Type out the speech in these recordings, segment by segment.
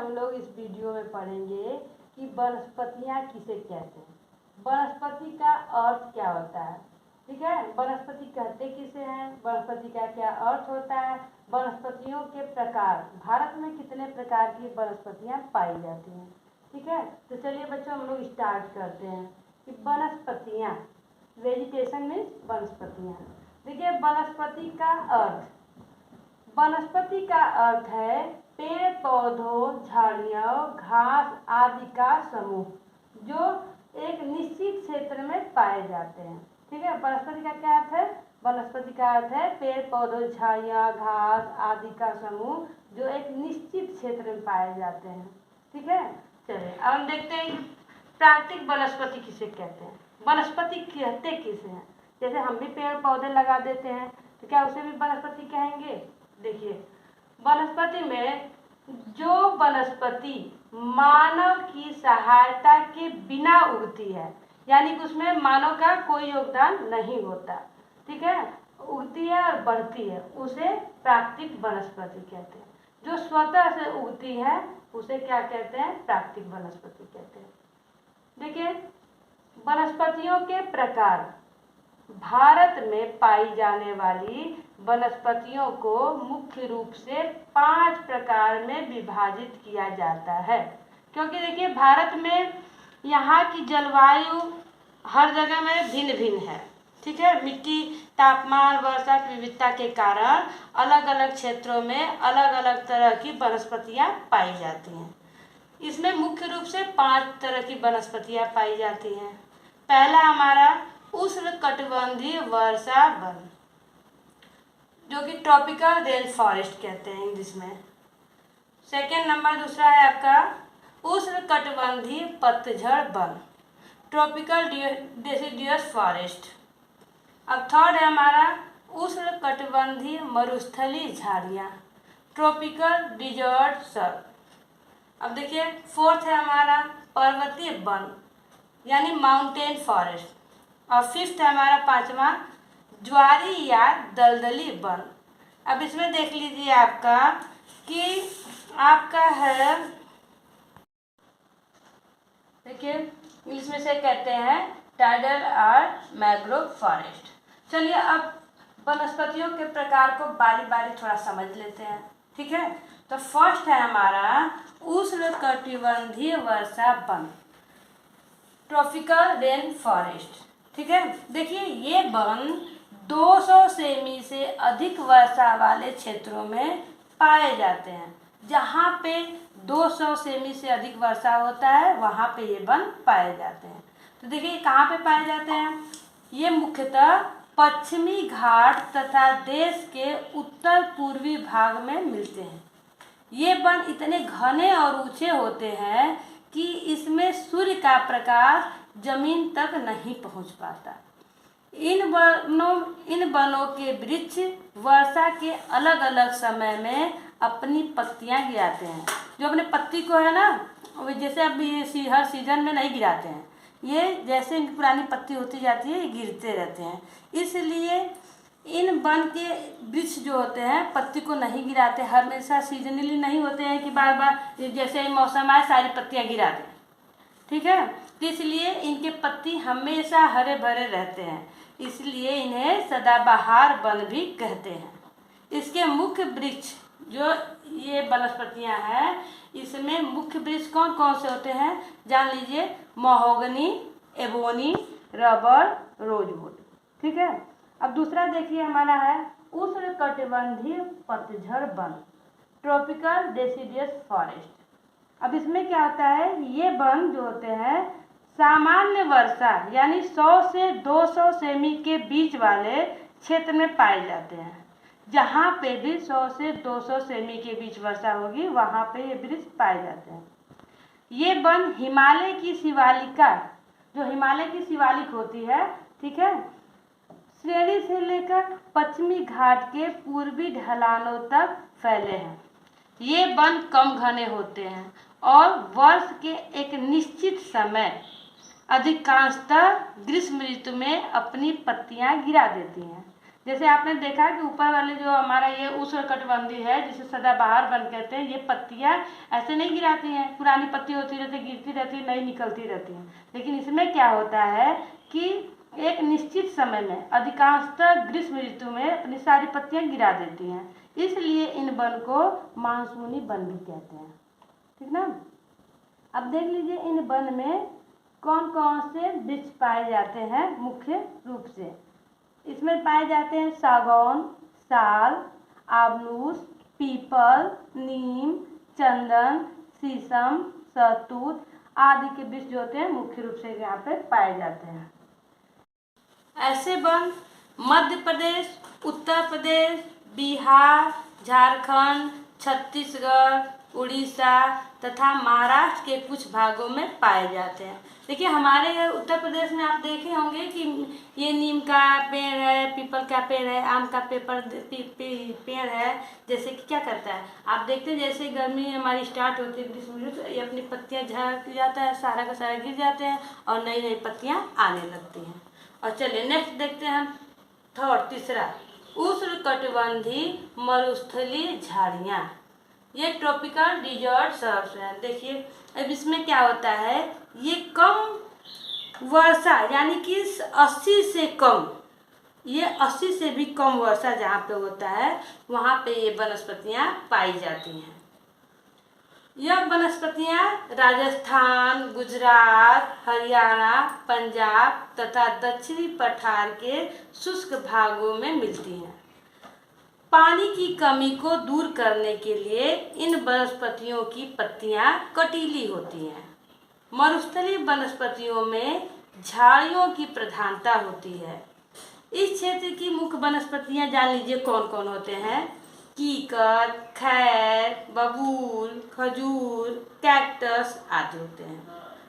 हम लोग इस वीडियो में पढ़ेंगे कि वनस्पतियाँ किसे कहते हैं, वनस्पति का अर्थ क्या होता है। ठीक है, वनस्पति कहते किसे हैं, वनस्पति का क्या अर्थ होता है, वनस्पतियों के प्रकार, भारत में कितने प्रकार की वनस्पतियाँ पाई जाती हैं। ठीक है, तो चलिए बच्चों हम लोग स्टार्ट करते हैं कि वनस्पतियाँ, वेजिटेशन मीन्स वनस्पतियाँ। देखिए वनस्पति का अर्थ, वनस्पति का अर्थ है पेड़ पौधों, झाड़ियों, घास आदि का समूह जो एक निश्चित क्षेत्र में पाए जाते हैं। ठीक है, वनस्पति का क्या अर्थ है, वनस्पति का अर्थ है पेड़ पौधों, झाड़ियाँ, घास आदि का समूह जो एक निश्चित क्षेत्र में पाए जाते हैं। ठीक है, चलिए अब हम देखते हैं प्राकृतिक वनस्पति किसे कहते हैं, वनस्पति कहते किसे हैं। जैसे हम भी पेड़ पौधे लगा देते हैं तो क्या उसे भी वनस्पति कहेंगे। देखिए वनस्पति में जो वनस्पति मानव की सहायता के बिना उगती है, यानी कि उसमें मानव का कोई योगदान नहीं होता, ठीक है, उगती है और बढ़ती है, उसे प्राकृतिक वनस्पति कहते हैं। जो स्वतः से उगती है उसे क्या कहते हैं, प्राकृतिक वनस्पति कहते हैं। देखिए वनस्पतियों के प्रकार, भारत में पाई जाने वाली वनस्पतियों को मुख्य रूप से 5 प्रकार में विभाजित किया जाता है, क्योंकि देखिए भारत में यहाँ की जलवायु हर जगह में भिन्न भिन्न है। ठीक है, मिट्टी, तापमान, वर्षा की विविधता के कारण अलग अलग क्षेत्रों में अलग अलग तरह की वनस्पतियाँ पाई जाती हैं। इसमें मुख्य रूप से 5 तरह की वनस्पतियाँ पाई जाती हैं। पहला हमारा उष्णकटिबंधीय वर्षा वन, जो कि ट्रॉपिकल रेन फॉरेस्ट कहते हैं इंग्लिश में। सेकेंड नंबर दूसरा है आपका उष्णकटिबंधीय पतझड़ वन, ट्रॉपिकल डेसिडियस फॉरेस्ट। अब थर्ड है हमारा उष्णकटिबंधीय मरुस्थलीय झाड़ियाँ, ट्रॉपिकल डिजर्ट सब। अब देखिए फोर्थ है हमारा पर्वतीय वन यानी माउंटेन फॉरेस्ट। और फिफ्थ है हमारा पांचवा ज्वारी या दलदली वन। अब इसमें देख लीजिए आपका कि आपका है, देखिए इंग्लिश में से कहते हैं टाइडल और मैंग्रोव फॉरेस्ट। चलिए अब वनस्पतियों के प्रकार को बारी बारी थोड़ा समझ लेते हैं। ठीक है, तो फर्स्ट है हमारा उष्णकटिबंधीय वर्षा वन, ट्रॉपिकल रेन फॉरेस्ट। ठीक है, देखिए ये वन 200 सेमी से अधिक वर्षा वाले क्षेत्रों में पाए जाते हैं। जहाँ पे 200 सेमी से अधिक वर्षा होता है वहाँ पे ये वन पाए जाते हैं। तो देखिए कहाँ पे पाए जाते हैं, ये मुख्यतः पश्चिमी घाट तथा देश के उत्तर पूर्वी भाग में मिलते हैं। ये वन इतने घने और ऊंचे होते हैं कि इसमें सूर्य का प्रकाश जमीन तक नहीं पहुंच पाता। इन वनों के वृक्ष वर्षा के अलग अलग समय में अपनी पत्तियां गिराते हैं। जो अपने पत्ती को है ना, जैसे अब ये हर सीजन में नहीं गिराते हैं, ये जैसे इनकी पुरानी पत्ती होती जाती है ये गिरते रहते हैं। इसलिए इन वन के वृक्ष जो होते हैं पत्ती को नहीं गिराते, हमेशा सीजनली नहीं होते हैं कि बार बार जैसे मौसम आए सारी पत्तियां गिरा दें। ठीक है, तो इसलिए इनके पत्ती हमेशा हरे भरे रहते हैं, इसलिए इन्हें सदाबहार वन भी कहते हैं। इसके मुख्य वृक्ष जो ये वनस्पतियां हैं, इसमें मुख्य वृक्ष कौन कौन से होते हैं जान लीजिए, महोगनी, एबोनी, रबर, रोजवुड। ठीक है, अब दूसरा देखिए हमारा है उष्णकटिबंधीय पतझड़ वन, ट्रॉपिकल डेसिडियस फॉरेस्ट। अब इसमें क्या होता है, ये वन जो होते हैं सामान्य वर्षा यानी 100 से 200 सेमी के बीच वाले क्षेत्र में पाए जाते हैं। जहाँ पे भी 100 से 200 सेमी के बीच वर्षा होगी वहाँ पे ये वृक्ष पाए जाते हैं। ये वन हिमालय की शिवालिका, जो हिमालय की शिवालिक होती है, ठीक है, श्रेणी से लेकर पश्चिमी घाट के पूर्वी ढलानों तक फैले हैं। ये वन कम घने होते हैं और वर्ष के एक निश्चित समय अधिकांशतः ग्रीष्म ऋतु में अपनी पत्तियां गिरा देती हैं। जैसे आपने देखा कि ऊपर वाले जो हमारा ये उष्णकटिबंधीय है जिसे सदाबहार वन कहते हैं, ये पत्तियां ऐसे नहीं गिराती हैं, पुरानी पत्ती होती रहती है, गिरती रहती है, नई निकलती रहती हैं। लेकिन इसमें क्या होता है कि एक निश्चित समय में अधिकांशतः ग्रीष्म ऋतु में अपनी सारी पत्तियां गिरा देती हैं, इसलिए इन वन को मानसूनी वन भी कहते हैं। ठीक ना। अब देख लीजिए इन वन में कौन कौन से वृक्ष पाए जाते हैं। मुख्य रूप से इसमें पाए जाते हैं सागौन, साल, आबनूस, पीपल, नीम, चंदन, शीशम, शहतूत आदि के वृक्ष जो होते हैं मुख्य रूप से यहाँ पे पाए जाते हैं। ऐसे वन मध्य प्रदेश, उत्तर प्रदेश, बिहार, झारखंड, छत्तीसगढ़, उड़ीसा तथा महाराष्ट्र के कुछ भागों में पाए जाते हैं। देखिए हमारे उत्तर प्रदेश में आप देखे होंगे कि ये नीम का पेड़ है, पीपल का पेड़ है, आम का पेड़ है। जैसे कि क्या करता है, आप देखते हैं जैसे गर्मी हमारी स्टार्ट होती है ग्रीष्म ऋतु, ये अपनी पत्तियां झाड़ जाता है, सारा का सारा गिर जाते हैं और नई नई पत्तियां आने लगती हैं। और चलिए नेक्स्ट देखते हैं हम थर्ड तीसरा, उष्णकटिबंधीय मरुस्थलीय झाड़ियाँ। ये ट्रॉपिकल डिजर्ट सर्व्स हैं। देखिए अब इसमें क्या होता है, ये कम वर्षा यानी कि 80 से कम, ये 80 से भी कम वर्षा जहाँ पे होता है वहाँ पे ये वनस्पतियाँ पाई जाती हैं। यह वनस्पतियाँ राजस्थान, गुजरात, हरियाणा, पंजाब तथा दक्षिणी पठार के शुष्क भागों में मिलती हैं। पानी की कमी को दूर करने के लिए इन वनस्पतियों की पत्तियां कटीली होती हैं। मरुस्थलीय वनस्पतियों में झाड़ियों की प्रधानता होती है। इस क्षेत्र की मुख्य वनस्पतियां जान लीजिए कौन कौन होते हैं। कीकर, खैर, बबूल, खजूर, कैक्टस आदि होते हैं।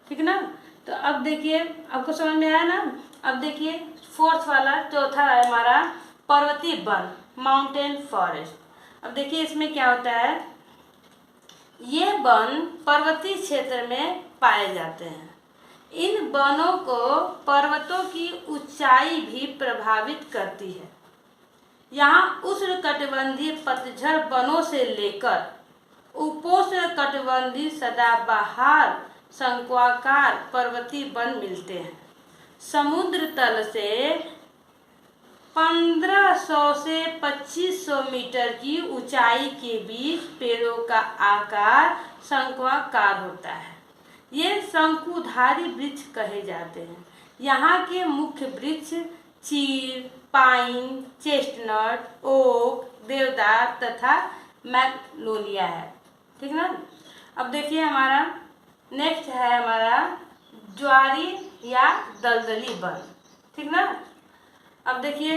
ठीक ना। तो अब देखिए आपको समझ में आया ना। अब देखिए फोर्थ वाला चौथा है हमारा पर्वतीय वन, माउंटेन फॉरेस्ट। अब देखिए इसमें क्या होता है, ये वन पर्वतीय क्षेत्र में पाए जाते हैं। इन वनों को पर्वतों की ऊंचाई भी प्रभावित करती है। यहाँ उष्णकटिबंधीय पतझड़ वनों से लेकर उपोष्णकटिबंधीय सदाबहार शंक्वाकार पर्वतीय वन मिलते हैं। समुद्र तल से 1500 से 2500 मीटर की ऊंचाई के बीच पेड़ों का आकार शंक्वाकार होता है। ये शंकुधारी वृक्ष कहे जाते हैं। यहाँ के मुख्य वृक्ष चीड़, पाइन, चेस्टनट, ओक, देवदार तथा मैग्नोलिया है। ठीक ना। अब देखिए हमारा नेक्स्ट है हमारा ज्वारी या दलदली वन। ठीक ना। अब देखिए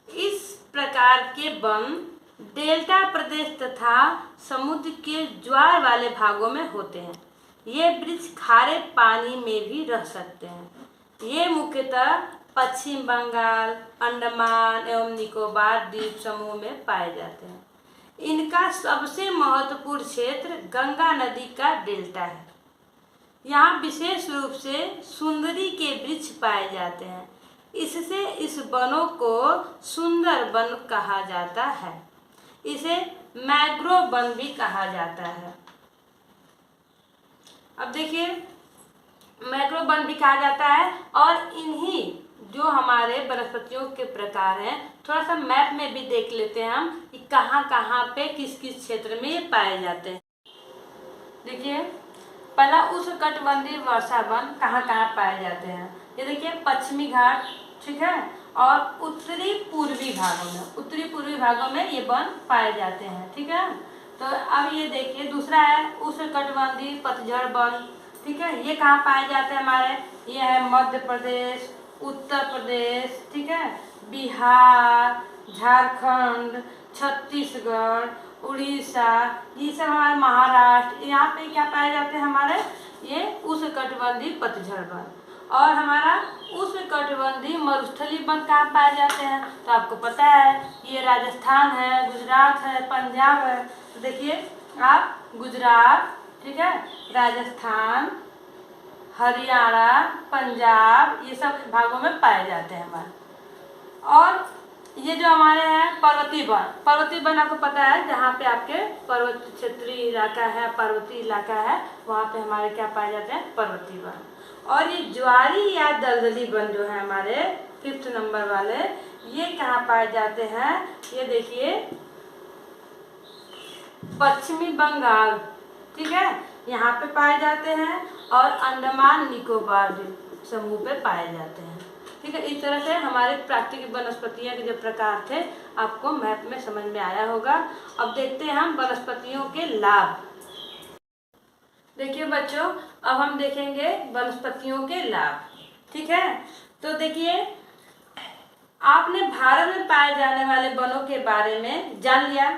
इस प्रकार के वन डेल्टा प्रदेश तथा समुद्र के ज्वार वाले भागों में होते हैं। ये वृक्ष खारे पानी में भी रह सकते हैं। ये मुख्यतः पश्चिम बंगाल, अंडमान एवं निकोबार द्वीप समूह में पाए जाते हैं। इनका सबसे महत्वपूर्ण क्षेत्र गंगा नदी का डेल्टा है। यहाँ विशेष रूप से सुंदरी के वृक्ष पाए जाते हैं। इससे इस वनों को सुंदर वन कहा जाता है। इसे मैंग्रोव वन भी कहा जाता है। अब देखिए मैंग्रोव वन भी कहा जाता है। और इन्हीं जो हमारे वनस्पतियों के प्रकार हैं, थोड़ा सा मैप में भी देख लेते हैं हम कि कहाँ कहाँ पे किस किस क्षेत्र में ये पाए जाते हैं। देखिए पहला उष्णकटिबंधीय वर्षा वन कहाँ कहाँ पाए जाते हैं। ये देखिए पश्चिमी घाट, ठीक है, और उत्तरी पूर्वी भागों में ये वन पाए जाते हैं। ठीक है। तो अब ये देखिए दूसरा है उष्णकटिबंधीय पतझड़ वन। ठीक है। ये कहाँ पाए जाते हैं हमारे, ये है मध्य प्रदेश, उत्तर प्रदेश, ठीक है, बिहार, झारखंड, छत्तीसगढ़, उड़ीसा, ये सब हमारे महाराष्ट्र। यहाँ पे क्या पाए जाते हैं हमारे, ये उष्णकटिबंधीय पतझड़ वन। और हमारा उष्णकटिबंधीय मरुस्थलीय वन कहाँ पाए जाते हैं, तो आपको पता है ये राजस्थान है, गुजरात है, पंजाब है। तो देखिए आप गुजरात, ठीक है, राजस्थान, हरियाणा, पंजाब, ये सब भागों में पाए जाते हैं हमारे। और ये जो हमारे हैं पर्वतीय वन आपको पता है, जहाँ पे आपके पर्वत क्षेत्रीय इलाका है, पर्वतीय इलाका है, वहाँ पे हमारे क्या पाए जाते हैं, पर्वतीय वन। और ये ज्वारी या दलदली वन जो है हमारे 5th नंबर वाले, ये कहाँ पाए जाते हैं, ये देखिए पश्चिमी बंगाल, ठीक है, यहाँ पे पाए जाते हैं, और अंडमान निकोबार समूह पे पाए जाते हैं, ठीक है। इस तरह से हमारे प्राकृतिक वनस्पतियों के जो प्रकार थे आपको मैप में समझ में आया होगा। अब देखते हैं हम वनस्पतियों के लाभ। देखिए बच्चों, अब हम देखेंगे वनस्पतियों के लाभ, ठीक है। तो देखिए, आपने भारत में पाए जाने वाले वनों के बारे में जान लिया।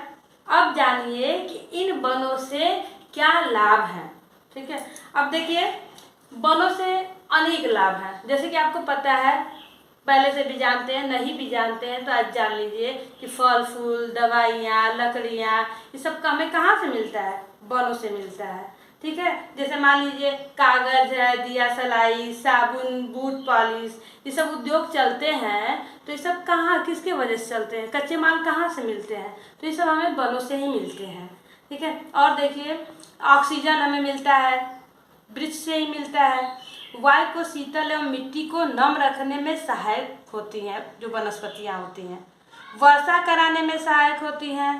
अब जानिए कि इन वनों से क्या लाभ हैं, ठीक है। अब देखिए, वनों से अनेक लाभ हैं, जैसे कि आपको पता है, पहले से भी जानते हैं, नहीं भी जानते हैं तो आज जान लीजिए कि फल फूल, दवाइयाँ, लकड़ियाँ, ये सब का हमें कहाँ से मिलता है, वनों से मिलता है, ठीक है। जैसे मान लीजिए कागज है, दिया सलाई, साबुन, बूट पॉलिश, ये सब उद्योग चलते हैं, तो ये सब कहाँ, किसके वजह से चलते हैं, कच्चे माल कहाँ से मिलते हैं, तो ये सब हमें वनों से ही मिलते हैं, ठीक है। और देखिए, ऑक्सीजन हमें मिलता है, वृक्ष से ही मिलता है। वायु को शीतल एवं मिट्टी को नम रखने में सहायक होती हैं जो वनस्पतियाँ होती हैं। वर्षा कराने में सहायक होती हैं।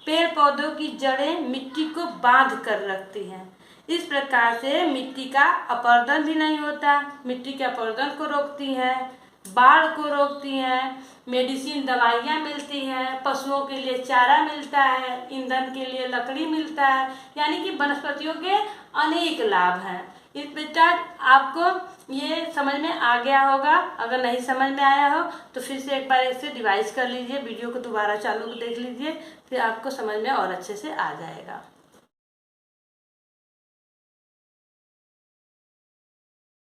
पेड़ पौधों की जड़ें मिट्टी को बांध कर रखती हैं। इस प्रकार से मिट्टी का अपरदन भी नहीं होता, मिट्टी के अपरदन को रोकती हैं, बाढ़ को रोकती हैं, मेडिसिन दवाइयाँ मिलती हैं, पशुओं के लिए चारा मिलता है, ईंधन के लिए लकड़ी मिलता है, यानी कि वनस्पतियों के अनेक लाभ हैं। इस बेटा आपको ये समझ में आ गया होगा। अगर नहीं समझ में आया हो तो फिर से एक बार इसे रिवाइज कर लीजिए, वीडियो को दोबारा चालू देख लीजिए, फिर आपको समझ में और अच्छे से आ जाएगा।